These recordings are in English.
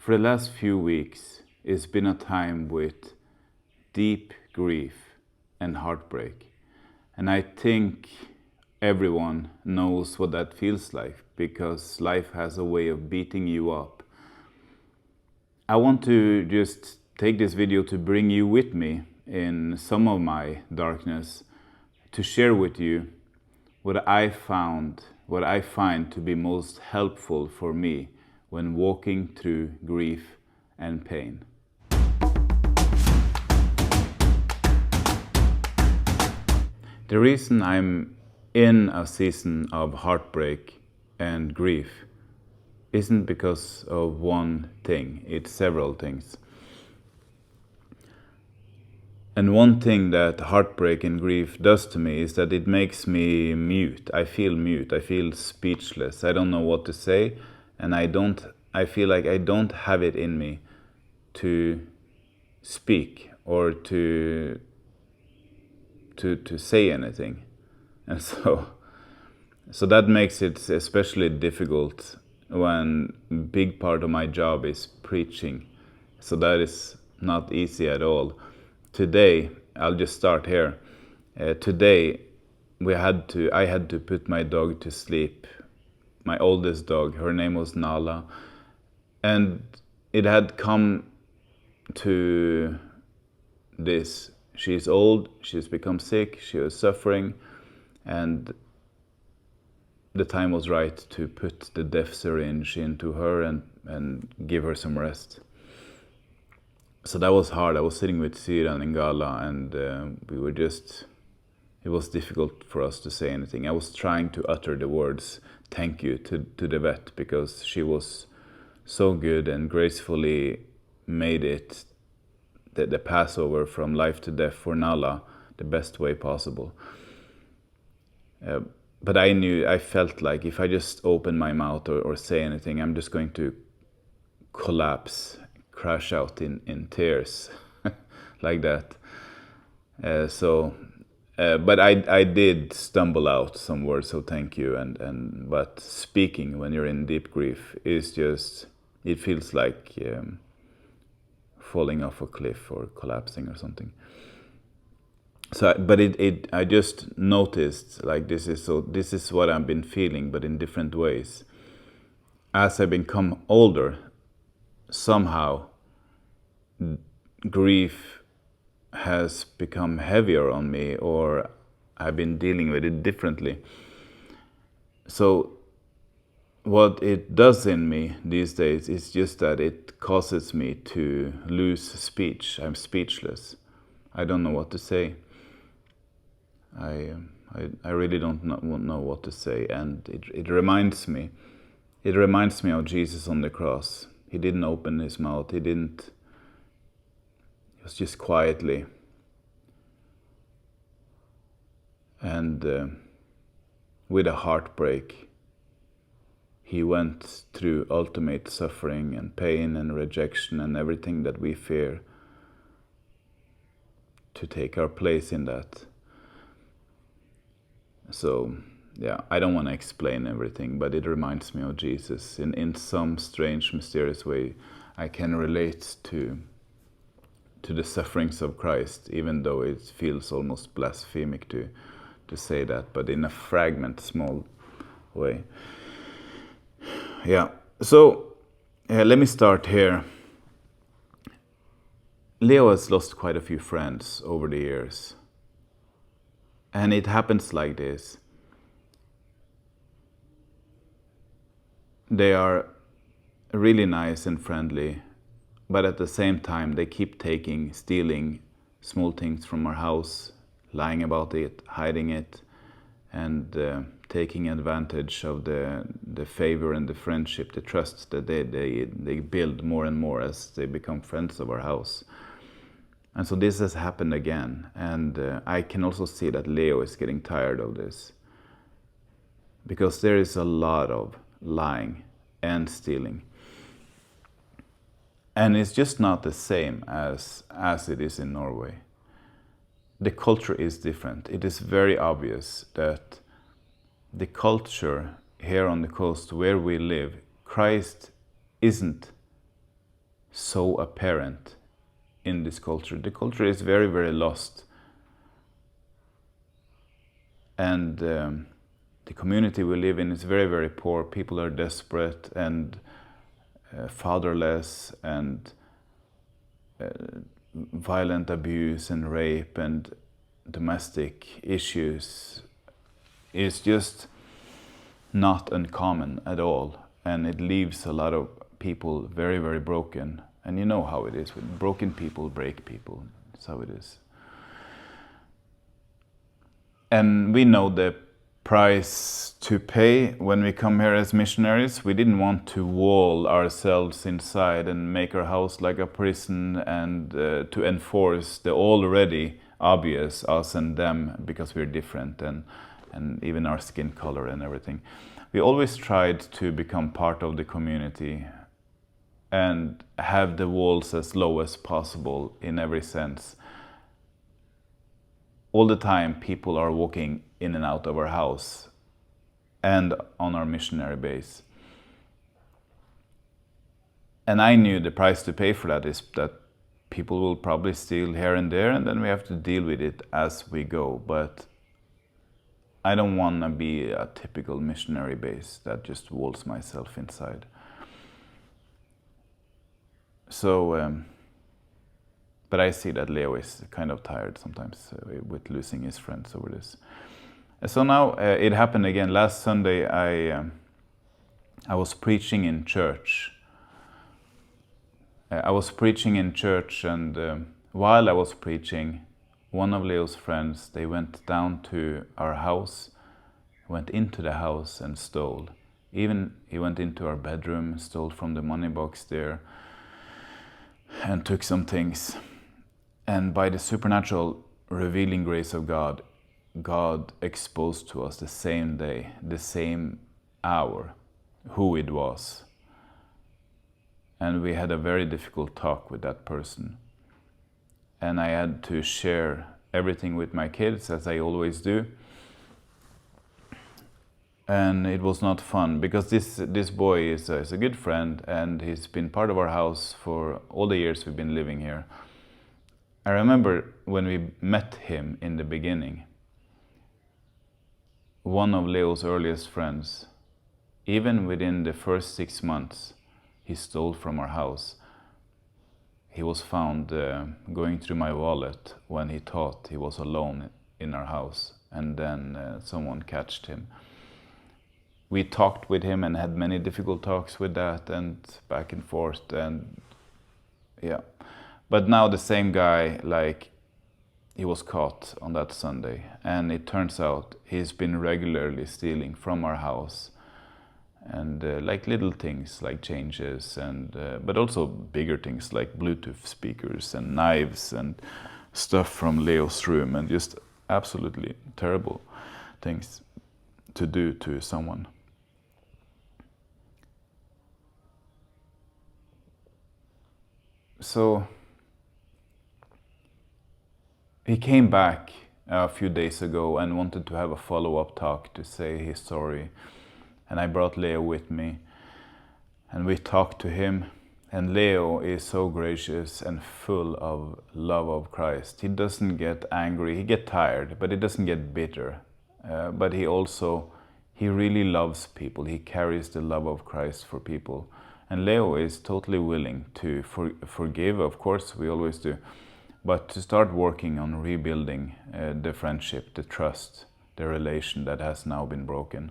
For the last few weeks, it's been a time with deep grief and heartbreak. And I think everyone knows what that feels like, because life has a way of beating you up. I want to just take this video to bring you with me in some of my darkness, to share with you what I find to be most helpful for me when walking through grief and pain. The reason I'm in a season of heartbreak and grief isn't because of one thing, it's several things. And one thing that heartbreak and grief does to me is that it makes me mute. I feel speechless. I don't know what to say, and I feel like I don't have it in me to speak or to say anything. And so that makes it especially difficult when a big part of my job is preaching. So that is not easy at all. Today, I'll just start here. Today, I had to put my dog to sleep. My oldest dog, her name was Nala. And it had come to this. She's old, she's become sick, she was suffering, and the time was right to put the death syringe into her and give her some rest. So that was hard. I was sitting with Sira and Ngala, and it was difficult for us to say anything. I was trying to utter the words thank you to the vet, because she was so good and gracefully made it the Passover from life to death for Nala the best way possible. But I felt like if I just open my mouth or say anything, I'm just going to collapse, crash out in tears like that. But I did stumble out some words of thank you, but speaking when you're in deep grief is just, it feels like falling off a cliff or collapsing or something. So, but I just noticed, like, this is what I've been feeling, but in different ways. As I become older, somehow grief has become heavier on me, or I've been dealing with it differently. So what it does in me these days is just that it causes me to lose speech. I'm speechless. I don't know what to say. I really don't know what to say, and it reminds me of Jesus on the cross. He didn't open his mouth. He was just quietly. And with a heartbreak, he went through ultimate suffering and pain and rejection and everything that we fear, to take our place in that. So, yeah, I don't want to explain everything, but it reminds me of Jesus. In some strange, mysterious way, I can relate to the sufferings of Christ, even though it feels almost blasphemic to say that, but in a small way. Yeah, so let me start here. Leo has lost quite a few friends over the years. And it happens like this. They are really nice and friendly, but at the same time they keep stealing small things from our house, lying about it, hiding it, and taking advantage of the favor and the friendship, the trust that they build more and more as they become friends of our house. And so this has happened again, and I can also see that Leo is getting tired of this, because there is a lot of lying and stealing. And it's just not the same as it is in Norway. The culture is different. It is very obvious that the culture here on the coast where we live, Christ isn't so apparent in this culture. The culture is very, very lost. And the community we live in is very, very poor. People are desperate and fatherless, and violent abuse and rape and domestic issues is just not uncommon at all. And it leaves a lot of people very, very broken. And you know how it is. With broken people break people. That's how it is. And we know the price to pay when we come here as missionaries. We didn't want to wall ourselves inside and make our house like a prison, and to enforce the already obvious us and them because we're different, and even our skin color and everything. We always tried to become part of the community and have the walls as low as possible in every sense. All the time people are walking in and out of our house and on our missionary base. And I knew the price to pay for that is that people will probably steal here and there, and then we have to deal with it as we go. But I don't want to be a typical missionary base that just walls myself inside. So, but I see that Leo is kind of tired sometimes with losing his friends over this. So now it happened again. Last Sunday I was preaching in church. I was preaching in church, and while I was preaching, one of Leo's friends, they went down to our house, went into the house and stole. Even he went into our bedroom, stole from the money box there, and took some things. And by the supernatural revealing grace of God, God exposed to us the same day, the same hour, who it was. And we had a very difficult talk with that person. And I had to share everything with my kids, as I always do. And it was not fun, because this boy is a good friend, and he's been part of our house for all the years we've been living here. I remember when we met him in the beginning, one of Leo's earliest friends, even within the first 6 months, he stole from our house. He was found going through my wallet when he thought he was alone in our house, and then someone catched him. We talked with him and had many difficult talks with that, and back and forth, and yeah. But now the same guy, like, he was caught on that Sunday, and it turns out he's been regularly stealing from our house, and like little things like changes, and but also bigger things like Bluetooth speakers and knives and stuff from Leo's room, and just absolutely terrible things to do to someone. So he came back a few days ago and wanted to have a follow-up talk to say his story. And I brought Leo with me, and we talked to him. And Leo is so gracious and full of love of Christ. He doesn't get angry. He gets tired, but he doesn't get bitter. But he really loves people. He carries the love of Christ for people. And Leo is totally willing to forgive, of course, we always do, but to start working on rebuilding the friendship, the trust, the relation that has now been broken.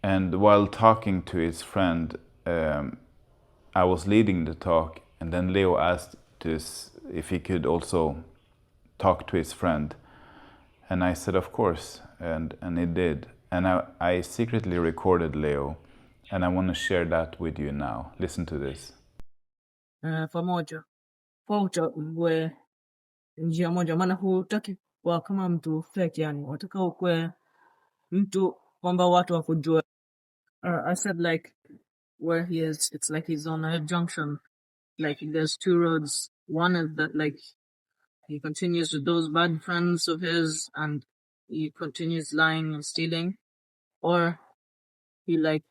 And while talking to his friend, I was leading the talk, and then Leo asked if he could also talk to his friend. And I said, of course, and he did. And I secretly recorded Leo, and I want to share that with you now. Listen to this. Pamoja kwa ukwe njia moja, maana hutaki kwa kama mtu fake, yani wataka ukwe mtu kwamba watu wakujua. I said like where he is, it's like he's on a junction, like there's two roads. One is that like he continues with those bad friends of his and he continues lying and stealing, or he like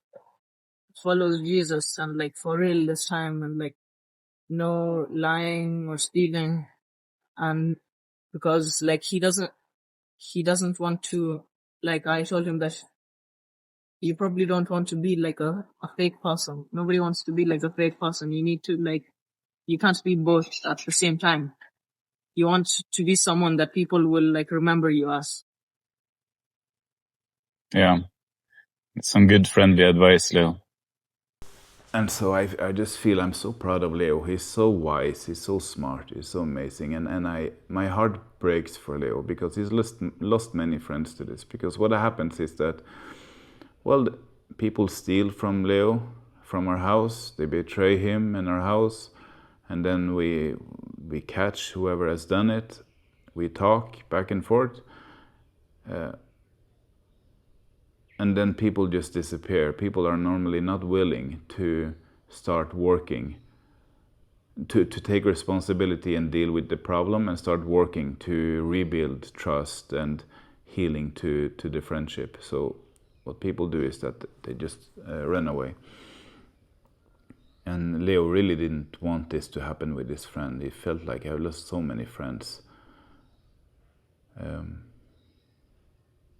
follows Jesus and like for real this time, and like no lying or stealing, and because like he doesn't want to, like I told him that you probably don't want to be like a fake person. Nobody wants to be like a fake person. You need to like, you can't be both at the same time. You want to be someone that people will like remember you as. Yeah, it's some good friendly advice, Leo. And so I just feel I'm so proud of Leo. He's so wise, he's so smart, he's so amazing. And my heart breaks for Leo because he's lost many friends to this. Because what happens is that, well, people steal from Leo, from our house. They betray him in our house. And then we catch whoever has done it. We talk back and forth. And then people just disappear. People are normally not willing to start working, to take responsibility and deal with the problem and start working to rebuild trust and healing to the friendship. So what people do is that they just run away. And Leo really didn't want this to happen with his friend. He felt like, I've lost so many friends.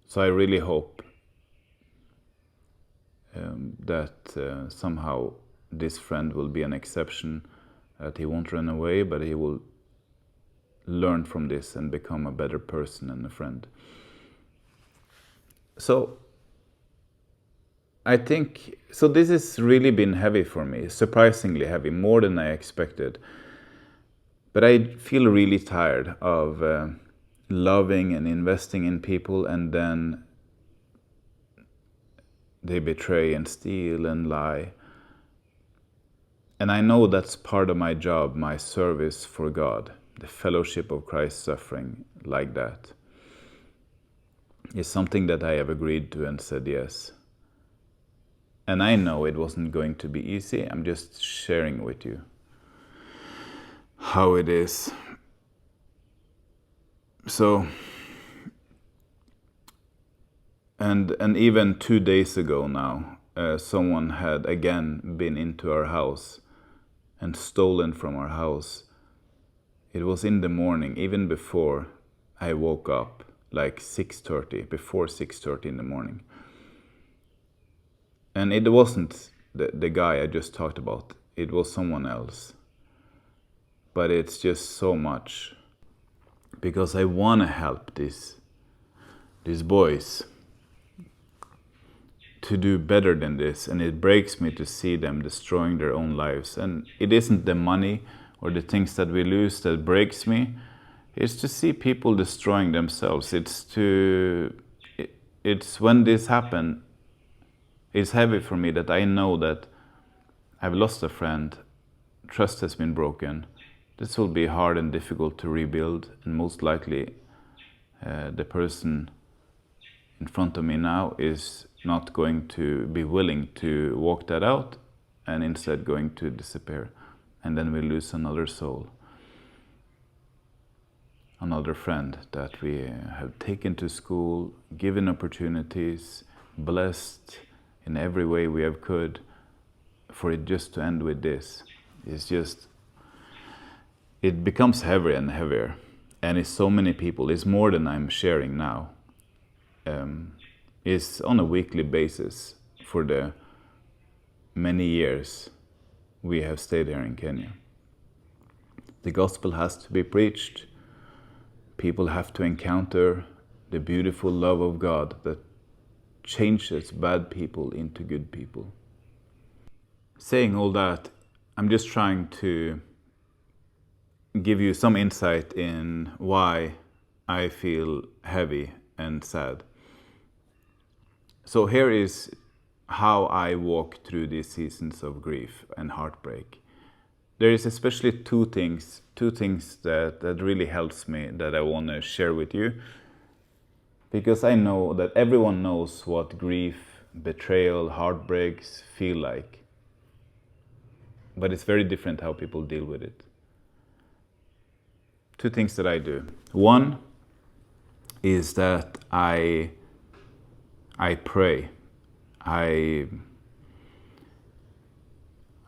So I really hope that somehow this friend will be an exception, that he won't run away, but he will learn from this and become a better person and a friend. So I think, so this has really been heavy for me, surprisingly heavy, more than I expected. But I feel really tired of loving and investing in people, and then they betray and steal and lie. And I know that's part of my job, my service for God, the fellowship of Christ's suffering like that. Is something that I have agreed to and said yes. And I know it wasn't going to be easy. I'm just sharing with you how it is. So, and even 2 days ago now, someone had again been into our house and stolen from our house. It was in the morning, even before I woke up, like 6:30, before 6:30 in the morning. And it wasn't the guy I just talked about, it was someone else. But it's just so much, because I want to help these boys to do better than this, and it breaks me to see them destroying their own lives. And it isn't the money or the things that we lose that breaks me, it's to see people destroying themselves. It's when this happens, it's heavy for me that I know that I've lost a friend, trust has been broken. This will be hard and difficult to rebuild, and most likely the person in front of me now is not going to be willing to walk that out, and instead going to disappear. And then we lose another soul, another friend that we have taken to school, given opportunities, blessed in every way we have could. For it just to end with this is just, it becomes heavier and heavier. And it's so many people, it's more than I'm sharing now. It's on a weekly basis for the many years we have stayed here in Kenya. The gospel has to be preached. People have to encounter the beautiful love of God that changes bad people into good people. Saying all that, I'm just trying to give you some insight in why I feel heavy and sad. So here is how I walk through these seasons of grief and heartbreak. There is especially two things that really helps me that I want to share with you. Because I know that everyone knows what grief, betrayal, heartbreaks feel like. But it's very different how people deal with it. Two things that I do. One is that I pray.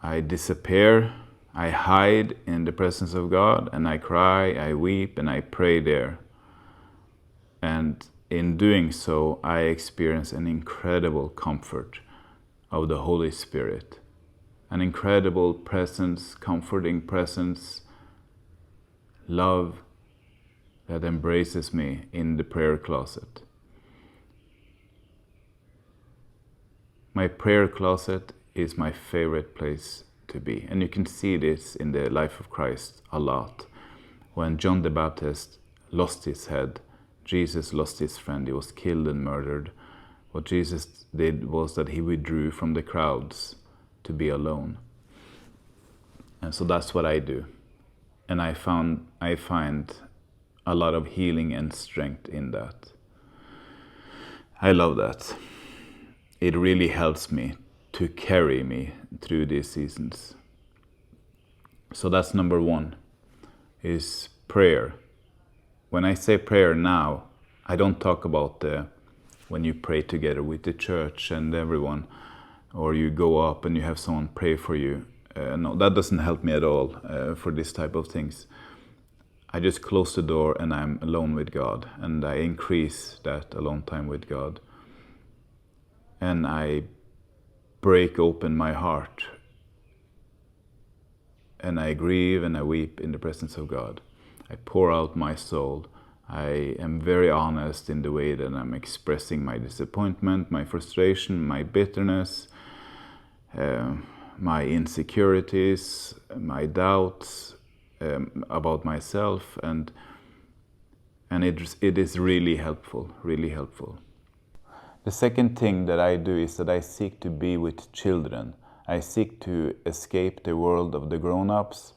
I disappear, I hide in the presence of God, and I cry, I weep, and I pray there. And in doing so, I experience an incredible comfort of the Holy Spirit. An incredible presence, comforting presence, love that embraces me in the prayer closet. My prayer closet is my favorite place to be. And you can see this in the life of Christ a lot. When John the Baptist lost his head, Jesus lost his friend, he was killed and murdered. What Jesus did was that he withdrew from the crowds to be alone. And so that's what I do. And I find a lot of healing and strength in that. I love that. It really helps me to carry me through these seasons. So that's number one, is prayer. When I say prayer now, I don't talk about when you pray together with the church and everyone, or you go up and you have someone pray for you. No, that doesn't help me at all for this type of things. I just close the door and I'm alone with God, and I increase that alone time with God. And I break open my heart, and I grieve and I weep in the presence of God. I pour out my soul. I am very honest in the way that I'm expressing my disappointment, my frustration, my bitterness, my insecurities, my doubts about myself, and it is really helpful, really helpful. The second thing that I do is that I seek to be with children. I seek to escape the world of the grown-ups,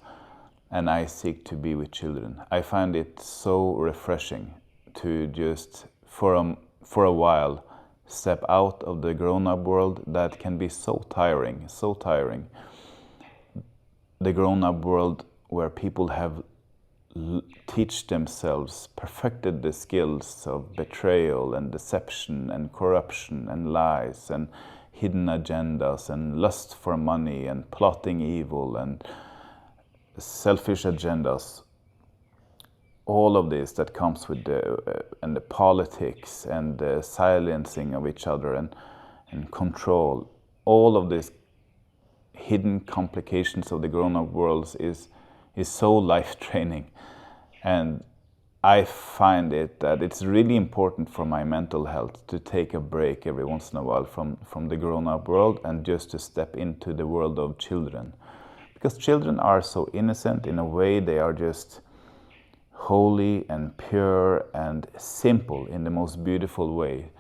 and I seek to be with children. I find it so refreshing to just, for a while, step out of the grown-up world that can be so tiring, so tiring. The grown-up world where people have teach themselves, perfected the skills of betrayal and deception and corruption and lies and hidden agendas and lust for money and plotting evil and selfish agendas. All of this that comes with the politics and the silencing of each other and control. All of these hidden complications of the grown-up world is so life-draining. And I find that it's really important for my mental health to take a break every once in a while from the grown-up world and just to step into the world of children. Because children are so innocent in a way. They are just holy and pure and simple in the most beautiful way.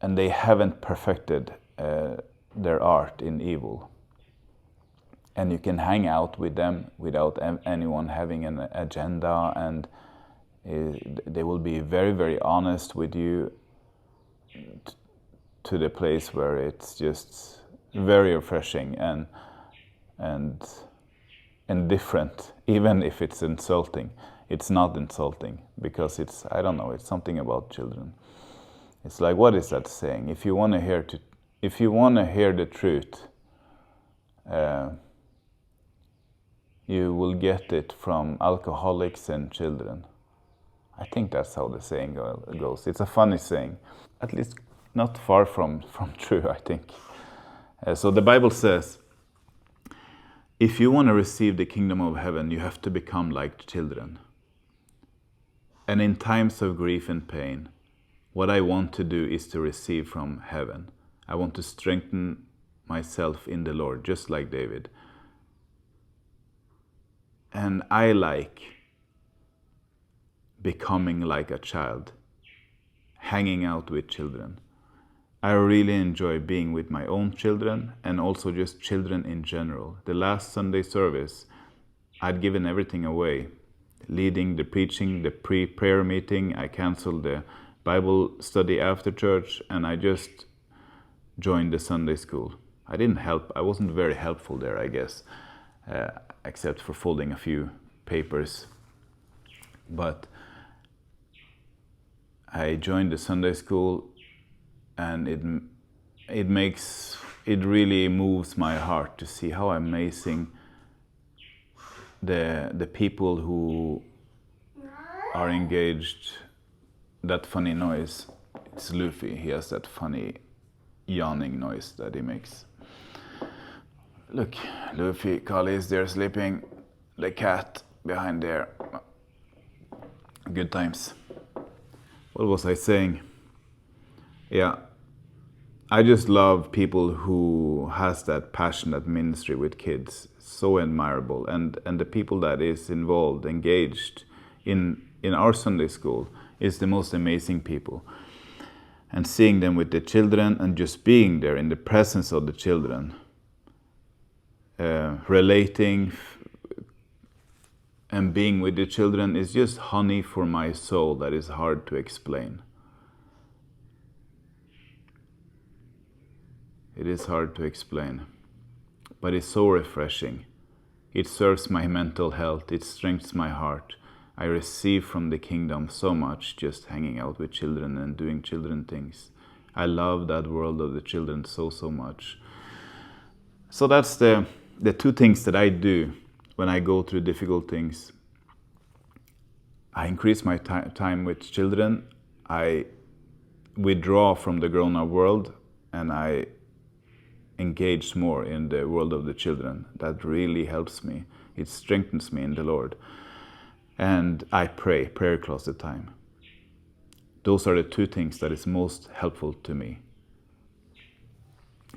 And they haven't perfected their art in evil. And you can hang out with them without anyone having an agenda, and they will be very, very honest with you to the place where it's just very refreshing and different. Even if it's insulting, it's not insulting, because it's, I don't know, it's something about children. It's like, what is that saying? If you want to hear the truth, you will get it from alcoholics and children. I think that's how the saying goes. It's a funny saying, at least not far from true, I think. So the Bible says, if you want to receive the kingdom of heaven, you have to become like children. And in times of grief and pain, what I want to do is to receive from heaven. I want to strengthen myself in the Lord, just like David. And I like becoming like a child, hanging out with children. I really enjoy being with my own children and also just children in general. The last Sunday service, I'd given everything away. Leading the preaching, the pre-prayer meeting, I canceled the Bible study after church, and I just joined the Sunday school. I wasn't very helpful there, I guess. Except for folding a few papers. But I joined the Sunday school, and it makes it really moves my heart to see how amazing the people who are engaged. That funny noise, it's Luffy. He has that funny yawning noise that he makes. Look, Luffy, Kali is there sleeping. The cat behind there. Good times. What was I saying? Yeah, I just love people who has that passion, that ministry with kids. So admirable. And the people that is involved, engaged in our Sunday school is the most amazing people. And seeing them with the children and just being there in the presence of the children, relating and being with the children is just honey for my soul that is hard to explain. It is hard to explain, but it's so refreshing. It serves my mental health, it strengthens my heart. I receive from the kingdom so much just hanging out with children and doing children things. I love that world of the children so much. So that's the two things that I do when I go through difficult things. I increase my time with children. I withdraw from the grown-up world and I engage more in the world of the children. That really helps me. It strengthens me in the Lord. And I pray, prayer closet time. Those are the two things that is most helpful to me.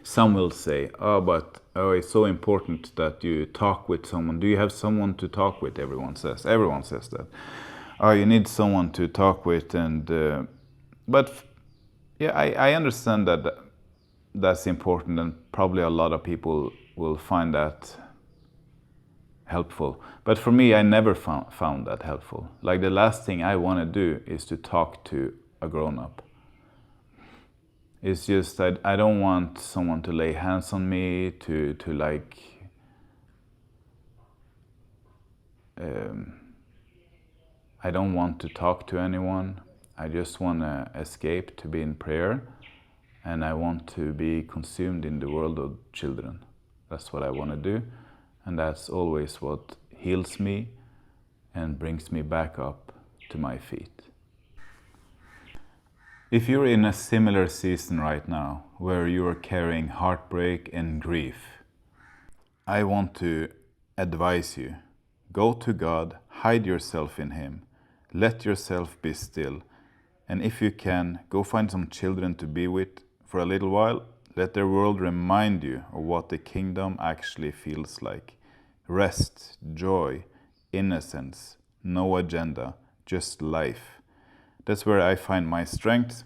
Some will say, it's so important that you talk with someone. Do you have someone to talk with? Everyone says that. You need someone to talk with. But yeah, I understand that that's important, and probably a lot of people will find that helpful. But for me, I never found that helpful. Like the last thing I want to do is to talk to a grown-up. It's just I don't want someone to lay hands on me, to like I don't want to talk to anyone. I just want to escape, to be in prayer, and I want to be consumed in the world of children. That's what I want to do, and that's always what heals me and brings me back up to my feet. If you're in a similar season right now, where you're carrying heartbreak and grief, I want to advise you, go to God, hide yourself in Him, let yourself be still, and if you can, go find some children to be with for a little while. Let their world remind you of what the kingdom actually feels like. Rest, joy, innocence, no agenda, just life. That's where I find my strength,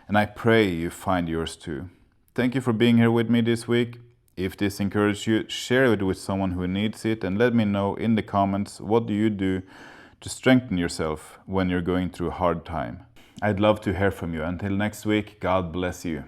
and I pray you find yours too. Thank you for being here with me this week. If this encouraged you, share it with someone who needs it, and let me know in the comments what do you do to strengthen yourself when you're going through a hard time. I'd love to hear from you. Until next week, God bless you.